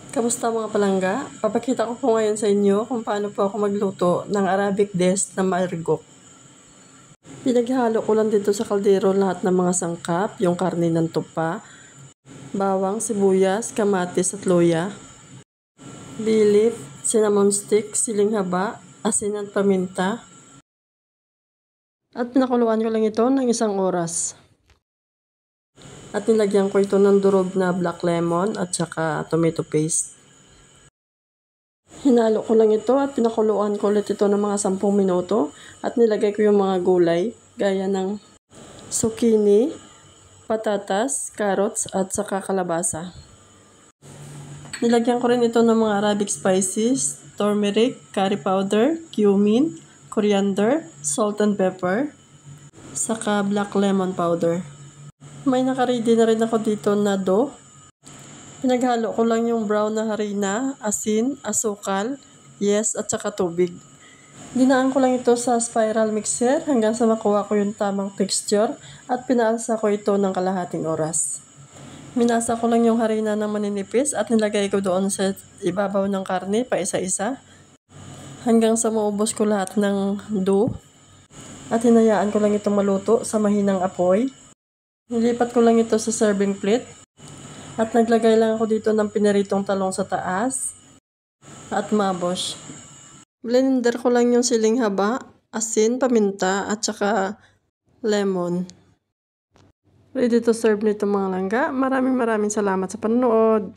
Kamusta mga palangga? Papakita ko po ngayon sa inyo kung paano po ako magluto ng Arabic des na marigok. Pinaghalo ko lang dito sa kaldero lahat ng mga sangkap, yung karne ng tupa, bawang, sibuyas, kamatis at luya, bilip, cinnamon stick, siling haba, asin at paminta. At pinakuluan ko lang ito ng 1 oras. At nilagyan ko ito ng durog na black lemon at saka tomato paste. Hinalo ko lang ito at pinakuluan ko ulit ito ng mga 10 minuto at nilagay ko yung mga gulay gaya ng zucchini, patatas, carrots at saka kalabasa. Nilagyan ko rin ito ng mga Arabic spices, turmeric, curry powder, cumin, coriander, salt and pepper, saka black lemon powder. May nakaready na rin ako dito na dough. Pinaghalo ko lang yung brown na harina, asin, asukal, yes at saka tubig. Dinaan ko lang ito sa spiral mixer hanggang sa makuha ko yung tamang texture at pinaalsa ko ito ng kalahating oras. Minasa ko lang yung harina ng maninipis at nilagay ko doon sa ibabaw ng karne pa isa-isa hanggang sa maubos ko lahat ng dough at hinayaan ko lang itong maluto sa mahinang apoy. Nilipat ko lang ito sa serving plate at naglagay lang ako dito ng piniritong talong sa taas at mabosh. Blender ko lang yung siling haba, asin, paminta at saka lemon. Ready to serve nito mga langga. Maraming salamat sa panonood.